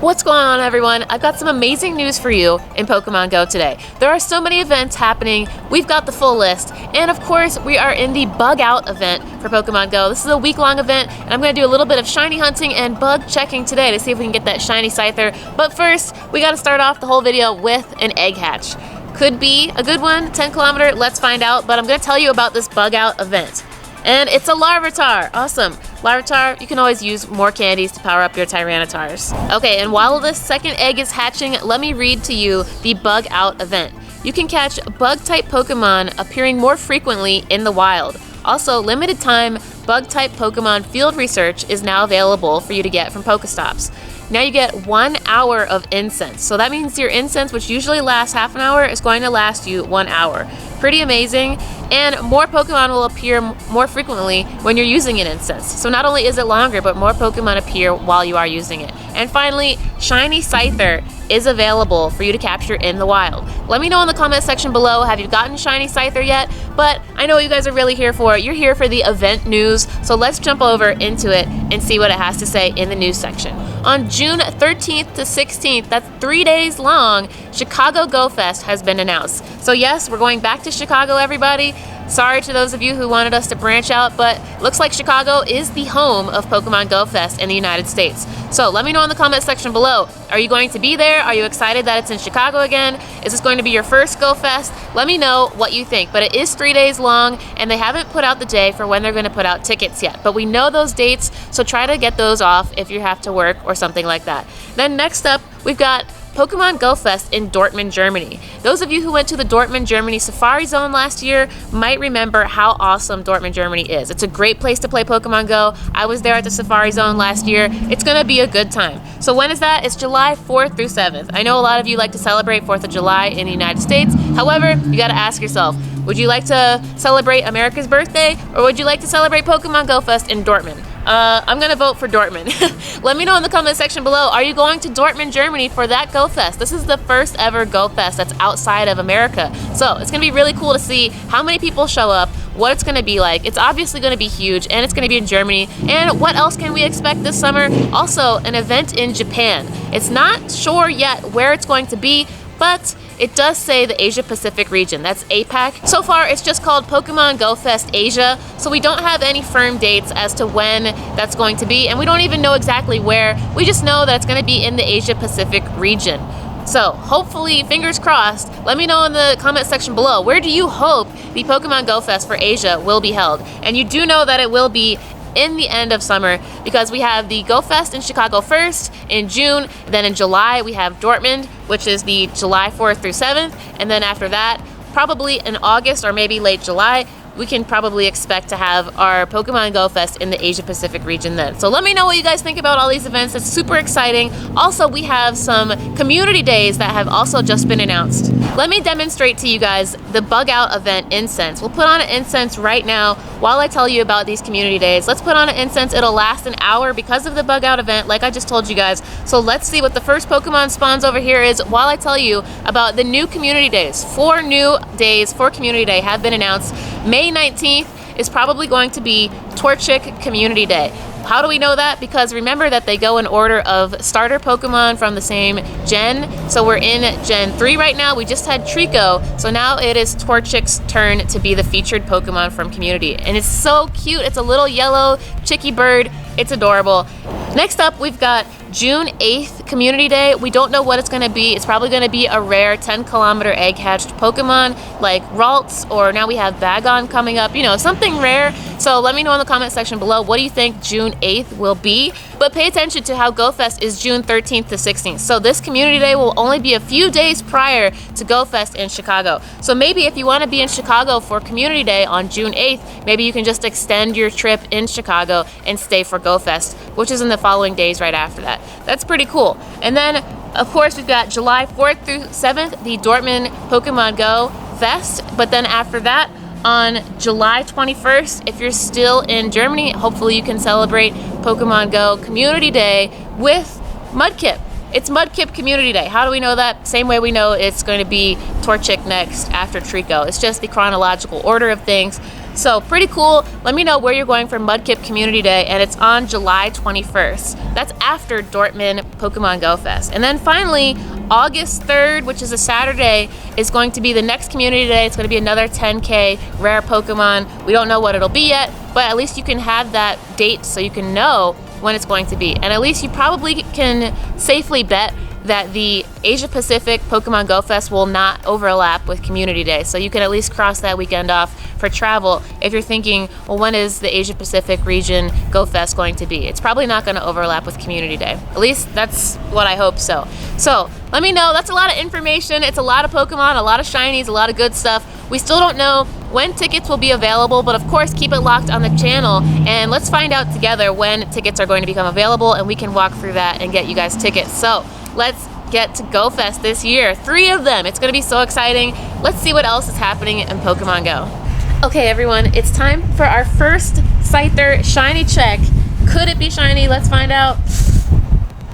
What's going on, everyone? I've got some amazing news for you in Pokemon Go today. There are so many events happening. We've got the full list. And of course, we are in the Bug Out event for Pokemon Go. This is a week-long event, and I'm going to do a little bit of shiny hunting and bug checking today to see if we can get that shiny Scyther. But first, we got to start off the whole video with an egg hatch. Could be a good one, 10 kilometer, let's find out. But I'm going to tell you about this Bug Out event. And it's a Larvitar. Awesome. Larvitar, you can always use more candies to power up your Tyrannitars. Okay, and while this second egg is hatching, let me read to you the Bug Out event. You can catch bug-type Pokemon appearing more frequently in the wild. Also, limited time bug-type Pokemon field research is now available for you to get from Pokestops. Now you get 1 hour of incense. So that means your incense, which usually lasts half an hour, is going to last you 1 hour. Pretty amazing. And more Pokemon will appear more frequently when you're using an incense. So not only is it longer, but more Pokemon appear while you are using it. And finally, Shiny Scyther is available for you to capture in the wild. Let me know in the comment section below, have you gotten Shiny Scyther yet? But I know what you guys are really here for. You're here for the event news. So let's jump over into it and see what it has to say in the news section. On June 13th to 16th, that's 3 days long, Chicago Go Fest has been announced. So yes, we're going back to Chicago, everybody. Sorry to those of you who wanted us to branch out, but looks like Chicago is the home of Pokemon Go Fest in the United States. So let me know in the comment section below. Are you going to be there? Are you excited that it's in Chicago again? Is this going to be your first Go Fest? Let me know what you think. But it is 3 days long, and they haven't put out the day for when they're going to put out tickets yet. But we know those dates, so try to get those off if you have to work or something like that. Then next up, we've got Pokemon Go Fest in Dortmund, Germany. Those of you who went to the Dortmund, Germany Safari Zone last year might remember how awesome Dortmund, Germany is. It's a great place to play Pokemon Go. I was there at the Safari Zone last year. It's gonna be a good time. So when is that? It's July 4th through 7th. I know a lot of you like to celebrate 4th of July in the United States. However, you gotta ask yourself, would you like to celebrate America's birthday, or would you like to celebrate Pokemon Go Fest in Dortmund? I'm gonna vote for Dortmund. Let me know in the comment section below, are you going to Dortmund, Germany for that Go Fest? This is the first ever Go Fest that's outside of America. So it's gonna be really cool to see how many people show up, what it's gonna be like. It's obviously gonna be huge, and it's gonna be in Germany. And what else can we expect this summer? Also, an event in Japan. It's not sure yet where it's going to be, but it does say the Asia Pacific region, that's APAC. So far, it's just called Pokemon Go Fest Asia, so we don't have any firm dates as to when that's going to be, and we don't even know exactly where. We just know that it's gonna be in the Asia Pacific region. So hopefully, fingers crossed, let me know in the comment section below, where do you hope the Pokemon Go Fest for Asia will be held? And you do know that it will be in the end of summer, because we have the Go Fest in Chicago first in June, then in July we have Dortmund, which is the July 4th through 7th, and then after that, probably in August or maybe late July, we can probably expect to have our Pokemon Go Fest in the Asia Pacific region then. So let me know what you guys think about all these events. It's super exciting. Also, we have some community days that have also just been announced. Let me demonstrate to you guys the Bug Out event incense. We'll put on an incense right now while I tell you about these community days. Let's put on an incense. It'll last an hour because of the Bug Out event, like I just told you guys. So let's see what the first Pokemon spawns over here is while I tell you about the new community days. 4 new days for community day have been announced. May 19th is probably going to be Torchic Community Day. How do we know that? Because remember that they go in order of starter Pokemon from the same gen. So we're in Gen 3 right now. We just had Trico. So now it is Torchic's turn to be the featured Pokemon from Community. And it's so cute. It's a little yellow chicky bird. It's adorable. Next up, we've got June 8th Community Day. We don't know what it's going to be. It's probably going to be a rare 10-kilometer egg hatched Pokemon like Ralts, or now we have Bagon coming up, you know, something rare. So let me know in the comment section below, what do you think June 8th will be? But pay attention to how Go Fest is June 13th to 16th. So this Community Day will only be a few days prior to Go Fest in Chicago. So maybe if you want to be in Chicago for Community Day on June 8th, maybe you can just extend your trip in Chicago and stay for Go Fest, which is in the following days right after that. That's pretty cool. And then, of course, we've got July 4th through 7th, the Dortmund Pokemon Go Fest. But then after that, on July 21st, if you're still in Germany, hopefully you can celebrate Pokemon Go Community Day with Mudkip. It's Mudkip Community Day. How do we know that? Same way we know it's going to be Torchic next after Trico. It's just the chronological order of things. So pretty cool. Let me know where you're going for Mudkip Community Day, and it's on July 21st. That's after Dortmund Pokemon Go Fest. And then finally, August 3rd, which is a Saturday, is going to be the next Community Day. It's going to be another 10K rare Pokemon. We don't know what it'll be yet, but at least you can have that date so you can know when it's going to be. And at least you probably can safely bet that the Asia Pacific Pokemon Go Fest will not overlap with Community Day. So you can at least cross that weekend off for travel if you're thinking, well, when is the Asia Pacific region Go Fest going to be? It's probably not going to overlap with Community Day. At least that's what I hope so. So let me know. That's a lot of information. It's a lot of Pokemon, a lot of shinies, a lot of good stuff. We still don't know when tickets will be available, but of course keep it locked on the channel and let's find out together when tickets are going to become available, and we can walk through that and get you guys tickets. So let's get to Go Fest this year. 3 of them. It's going to be so exciting. Let's see what else is happening in Pokemon Go. Okay, everyone, it's time for our first Scyther shiny check. Could it be shiny? Let's find out.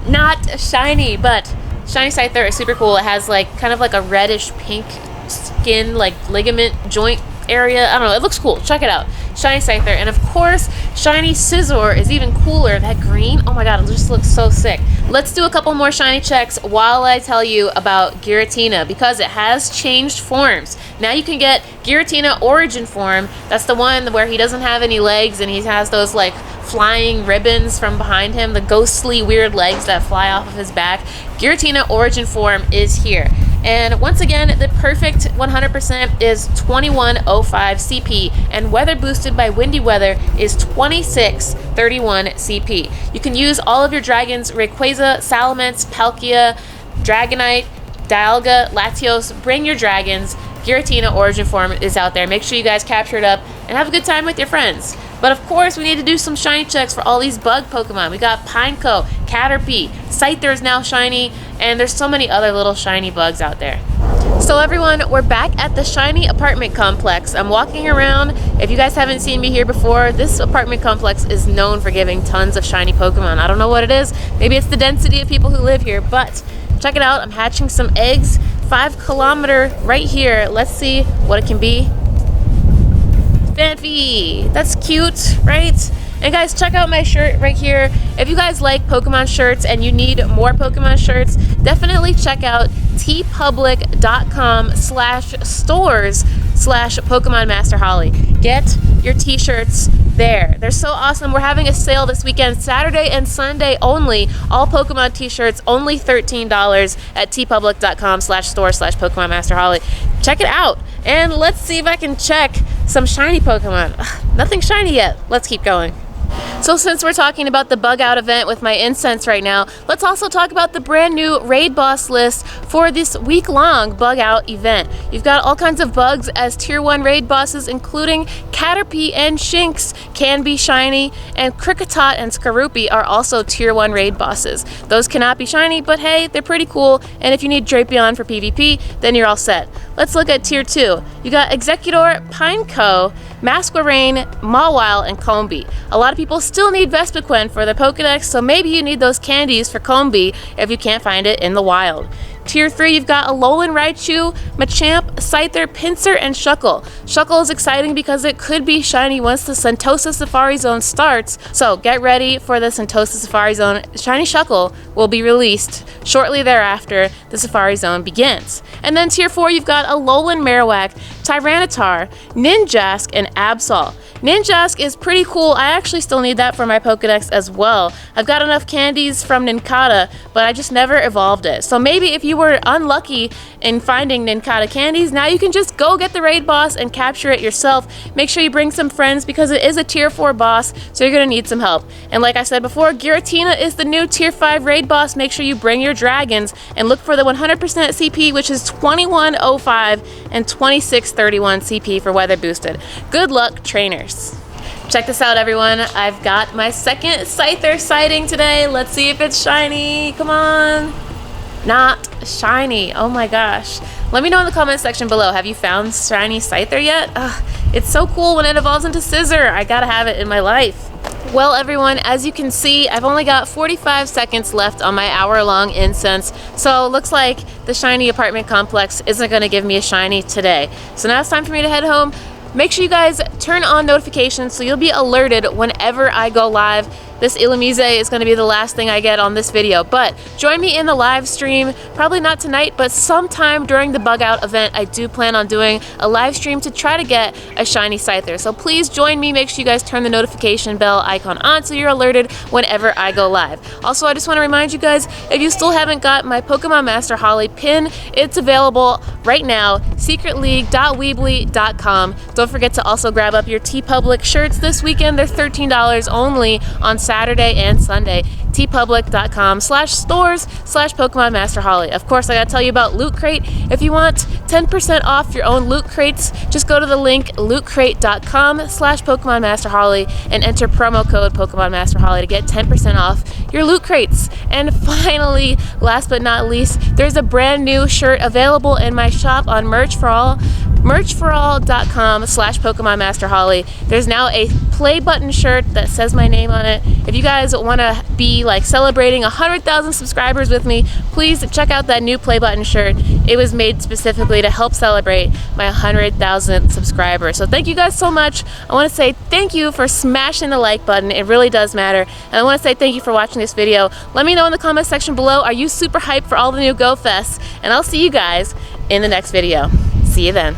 Not shiny, but shiny Scyther is super cool. It has like kind of like a reddish pink skin, like ligament joint area. I don't know. It looks cool. Check it out. Shiny Scyther. And of course, shiny Scizor is even cooler. That green, oh my god, it just looks so sick. Let's do a couple more shiny checks while I tell you about Giratina, because it has changed forms. Now you can get Giratina Origin form. That's the one where he doesn't have any legs and he has those like flying ribbons from behind him, the ghostly weird legs that fly off of his back. Giratina Origin form is here. And once again, the perfect 100% is 2105 CP, and weather boosted by windy weather is 2631 CP. You can use all of your dragons: Rayquaza, Salamence, Palkia, Dragonite, Dialga, Latios. Bring your dragons. Giratina Origin form is out there. Make sure you guys capture it up and have a good time with your friends. But of course, we need to do some shiny checks for all these bug Pokemon. We got Pineco, Caterpie, Scyther is now shiny, and there's so many other little shiny bugs out there. So everyone, we're back at the shiny apartment complex. I'm walking around. If you guys haven't seen me here before, this apartment complex is known for giving tons of shiny Pokemon. I don't know what it is. Maybe it's the density of people who live here, but check it out. I'm hatching some eggs. 5 kilometer right here. Let's see what it can be. Fanfy, that's cute, right? And guys, check out my shirt right here. If you guys like Pokemon shirts and you need more Pokemon shirts, definitely check out tpublic.com/stores/Pokemon Master Holly. Get your t-shirts there. They're so awesome. We're having a sale this weekend, Saturday and Sunday only. All Pokemon t-shirts, only $13 at tpublic.com/store/Pokemon Master Holly. Check it out. And let's see if I can check some shiny Pokemon. Nothing shiny yet. Let's keep going. So since we're talking about the bug out event with my incense right now, let's also talk about the brand new raid boss list for this week-long bug out event. You've got all kinds of bugs as tier 1 raid bosses, including Caterpie and Shinx can be shiny, and Kricketot and Skorupi are also tier 1 raid bosses. Those cannot be shiny, but hey, they're pretty cool, and if you need Drapion for PvP, then you're all set. Let's look at tier 2. You got Executor, Pineco, Masquerain, Mawile, and Combee. A lot of people still need Vespiquen for their Pokedex, so maybe you need those candies for Combee if you can't find it in the wild. Tier 3, you've got Alolan Raichu, Machamp, Scyther, Pinsir, and Shuckle. Shuckle is exciting because it could be shiny once the Sentosa Safari Zone starts, so get ready for the Sentosa Safari Zone. Shiny Shuckle will be released shortly thereafter the Safari Zone begins. And then Tier 4, you've got Alolan Marowak, Tyranitar, Ninjask, and Absol. Ninjask is pretty cool. I actually still need that for my Pokedex as well. I've got enough candies from Nincada, but I just never evolved it. So maybe if you were unlucky in finding Nincada candies, now you can just go get the raid boss and capture it yourself. Make sure you bring some friends because it is a tier 4 boss, so you're going to need some help. And like I said before, Giratina is the new tier 5 raid boss. Make sure you bring your dragons and look for the 100% CP, which is 2105 and 2631 CP for weather boosted. Good luck, trainers. Check this out, everyone. I've got my second Scyther sighting today. Let's see if it's shiny. Come on. Not shiny. Oh my gosh. Let me know in the comment section below. Have you found shiny Scyther yet? It's so cool when it evolves into Scizor. I gotta have it in my life. Well, everyone, as you can see, I've only got 45 seconds left on my hour-long incense, so it looks like the shiny apartment complex isn't going to give me a shiny today. So now it's time for me to head home. Make sure you guys turn on notifications so you'll be alerted whenever I go live. This Illumise is going to be the last thing I get on this video, but join me in the live stream, probably not tonight, but sometime during the bug out event. I do plan on doing a live stream to try to get a shiny Scyther. So please join me. Make sure you guys turn the notification bell icon on so you're alerted whenever I go live. Also, I just want to remind you guys, if you still haven't got my Pokemon Master Holly pin, it's available right now, secretleague.weebly.com. Don't forget to also grab up your TeePublic shirts this weekend. They're $13 only on Saturday and Sunday. teepublic.com/stores/Pokemon Master Holly. Of course, I gotta tell you about Loot Crate. If you want 10% off your own loot crates, just go to the link lootcrate.com/Pokemon Master Holly and enter promo code Pokemon Master Holly to get 10% off your loot crates. And finally, last but not least, there's a brand new shirt available in my shop on Merch for All. merchforall.com/Pokemon Master Holly. There's now a play button shirt that says my name on it. If you guys want to be like celebrating 100,000 subscribers with me, please check out that new play button shirt. It was made specifically to help celebrate my 100,000 subscribers. So thank you guys so much. I want to say thank you for smashing the like button. It really does matter. And I want to say thank you for watching this video. Let me know in the comment section below, are you super hyped for all the new Go Fests? And I'll see you guys in the next video. See you then.